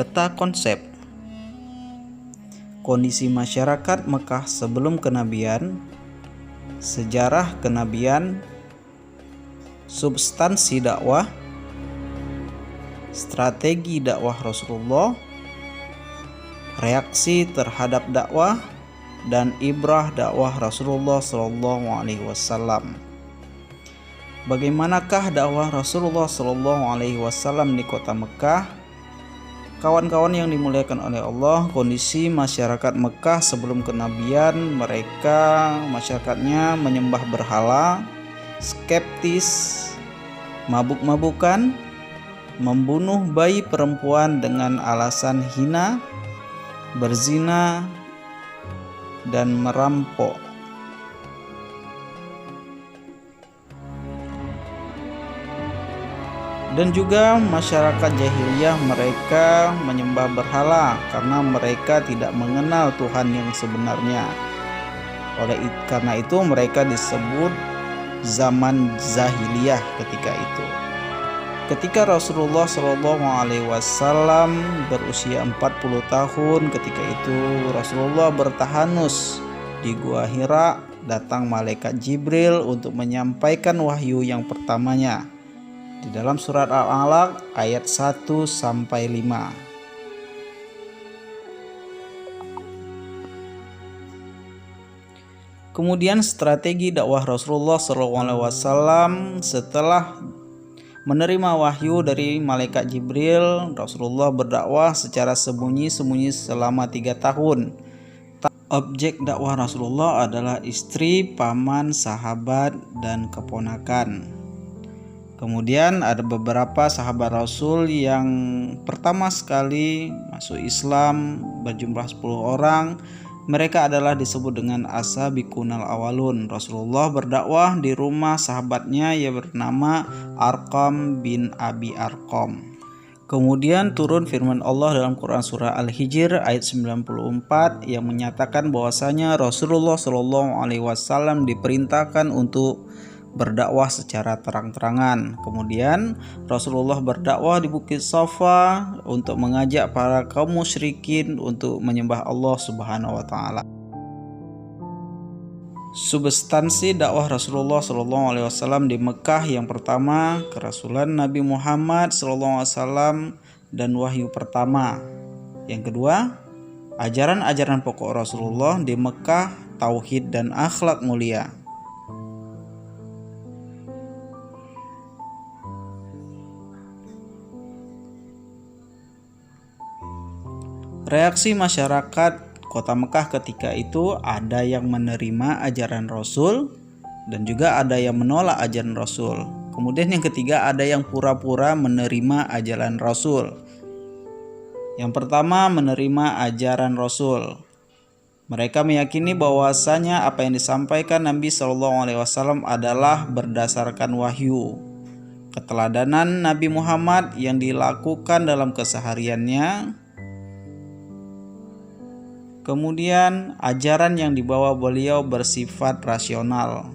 Peta konsep kondisi masyarakat Mekah sebelum kenabian, sejarah kenabian, substansi dakwah, strategi dakwah Rasulullah, reaksi terhadap dakwah, dan ibrah dakwah Rasulullah SAW. Bagaimanakah dakwah Rasulullah SAW di kota Mekah? Kawan-kawan yang dimuliakan oleh Allah, kondisi masyarakat Mekah sebelum kenabian, masyarakatnya menyembah berhala, skeptis, mabuk-mabukan, membunuh bayi perempuan dengan alasan hina, berzina, dan merampok. Dan juga masyarakat jahiliyah, mereka menyembah berhala karena mereka tidak mengenal Tuhan yang sebenarnya. Karena itu mereka disebut zaman jahiliyah ketika itu. Ketika Rasulullah SAW berusia 40 tahun, ketika itu Rasulullah bertahanus di Gua Hira, datang malaikat Jibril untuk menyampaikan wahyu yang pertamanya. Di dalam surat Al-Alaq ayat 1-5. Kemudian strategi dakwah Rasulullah SAW setelah menerima wahyu dari malaikat Jibril, Rasulullah berdakwah secara sembunyi-sembunyi selama 3 tahun. Objek dakwah Rasulullah adalah istri, paman, sahabat, dan keponakan. Kemudian ada beberapa sahabat Rasul yang pertama sekali masuk Islam berjumlah 10 orang. Mereka adalah disebut dengan as-sabiqunal awalun. Rasulullah berdakwah di rumah sahabatnya yang bernama Arqam bin Abi Arqam. Kemudian turun firman Allah dalam Quran surah Al-Hijr ayat 94 yang menyatakan bahwasanya Rasulullah SAW diperintahkan untuk berdakwah secara terang-terangan. Kemudian Rasulullah berdakwah di Bukit Safa untuk mengajak para kaum musyrikin untuk menyembah Allah Subhanahu wa taala. Substansi dakwah Rasulullah SAW di Mekah, yang pertama kerasulan Nabi Muhammad SAW dan wahyu pertama. Yang kedua, ajaran-ajaran pokok Rasulullah di Mekah, tauhid dan akhlak mulia. Reaksi masyarakat kota Mekah ketika itu, ada yang menerima ajaran Rasul dan juga ada yang menolak ajaran Rasul. Kemudian yang ketiga, ada yang pura-pura menerima ajaran Rasul. Yang pertama, menerima ajaran Rasul. Mereka meyakini bahwasanya apa yang disampaikan Nabi SAW adalah berdasarkan wahyu. Keteladanan Nabi Muhammad yang dilakukan dalam kesehariannya. Kemudian ajaran yang dibawa beliau bersifat rasional.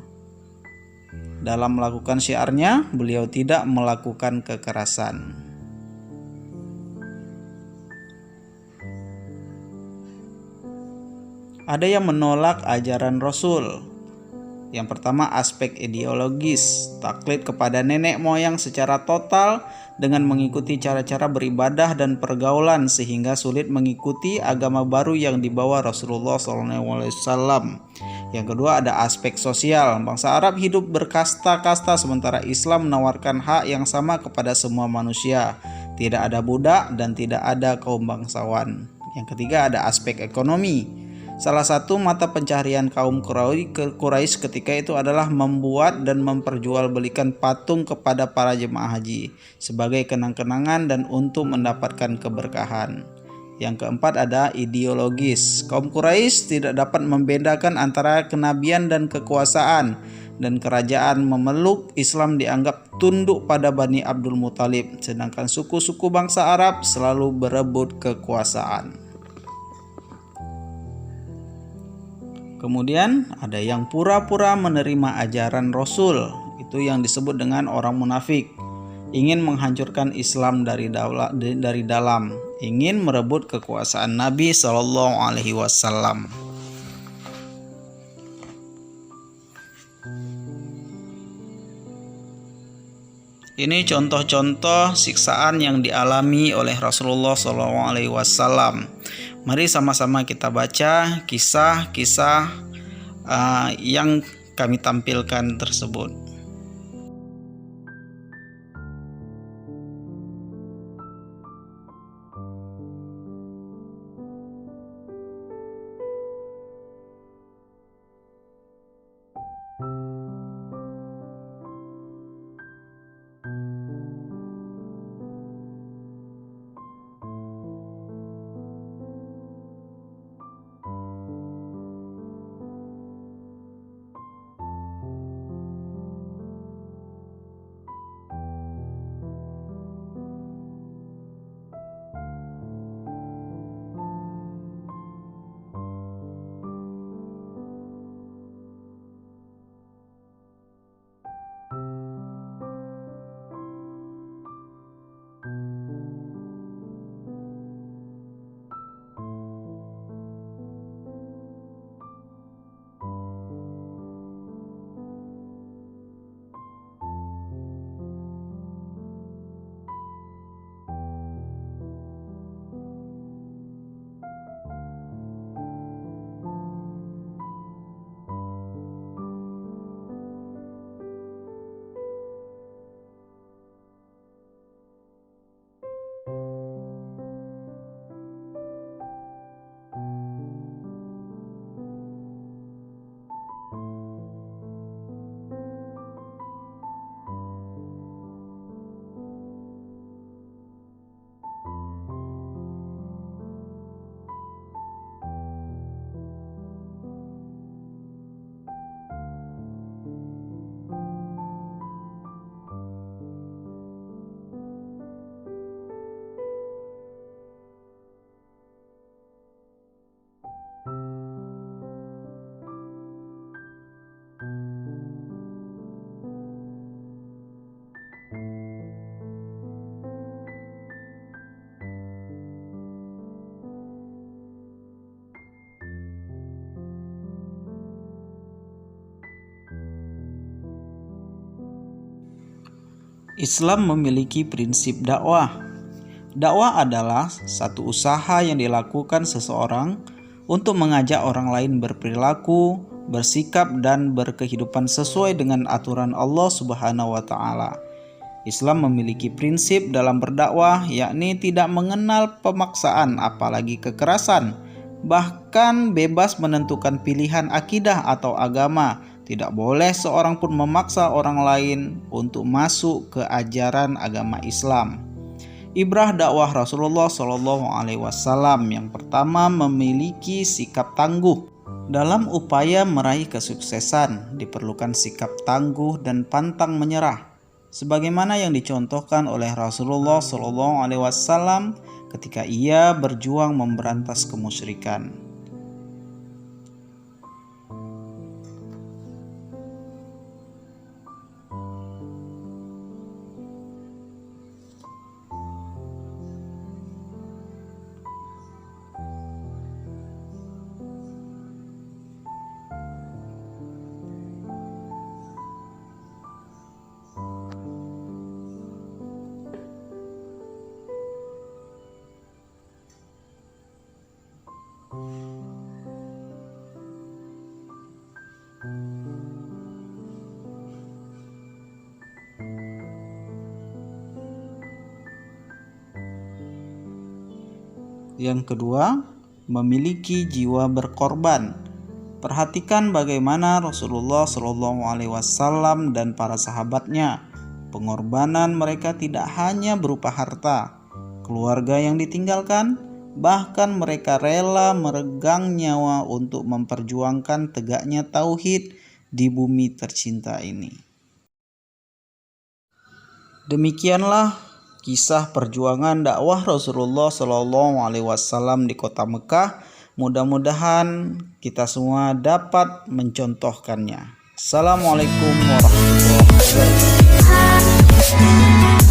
Dalam melakukan syiarnya, beliau tidak melakukan kekerasan. Ada yang menolak ajaran Rasul. Yang pertama, aspek ideologis, taklid kepada nenek moyang secara total dengan mengikuti cara-cara beribadah dan pergaulan sehingga sulit mengikuti agama baru yang dibawa Rasulullah SAW. Yang kedua, ada aspek sosial. Bangsa Arab hidup berkasta-kasta sementara Islam menawarkan hak yang sama kepada semua manusia. Tidak ada budak dan tidak ada kaum bangsawan. Yang ketiga, ada aspek ekonomi. Salah satu mata pencaharian kaum Quraisy ketika itu adalah membuat dan memperjualbelikan patung kepada para jemaah haji sebagai kenang-kenangan dan untuk mendapatkan keberkahan. Yang keempat, ada ideologis. Kaum Quraisy tidak dapat membedakan antara kenabian dan kekuasaan, dan kerajaan memeluk Islam dianggap tunduk pada Bani Abdul Muthalib, sedangkan suku-suku bangsa Arab selalu berebut kekuasaan. Kemudian ada yang pura-pura menerima ajaran Rasul, itu yang disebut dengan orang munafik. ingin menghancurkan Islam dari dalam, ingin merebut kekuasaan Nabi Shallallahu Alaihi Wasallam. Ini contoh-contoh siksaan yang dialami oleh Rasulullah SAW. Mari sama-sama kita baca kisah-kisah yang kami tampilkan tersebut. Islam memiliki prinsip dakwah. Dakwah adalah satu usaha yang dilakukan seseorang untuk mengajak orang lain berperilaku, bersikap, dan berkehidupan sesuai dengan aturan Allah Subhanahu wa Ta'ala. Islam memiliki prinsip dalam berdakwah, yakni tidak mengenal pemaksaan, apalagi kekerasan, bahkan bebas menentukan pilihan akidah atau agama. Tidak boleh seorang pun memaksa orang lain untuk masuk ke ajaran agama Islam. Ibrah dakwah Rasulullah SAW yang pertama memiliki sikap tangguh. Dalam upaya meraih kesuksesan diperlukan sikap tangguh dan pantang menyerah, sebagaimana yang dicontohkan oleh Rasulullah SAW ketika ia berjuang memberantas kemusyrikan. Yang kedua, memiliki jiwa berkorban. Perhatikan bagaimana Rasulullah SAW dan para sahabatnya, pengorbanan mereka tidak hanya berupa harta, keluarga yang ditinggalkan, bahkan mereka rela meregang nyawa untuk memperjuangkan tegaknya tauhid di bumi tercinta ini. Demikianlah kisah perjuangan dakwah Rasulullah SAW di kota Mekah. Mudah-mudahan kita semua dapat mencontohkannya. Assalamualaikum warahmatullahi wabarakatuh.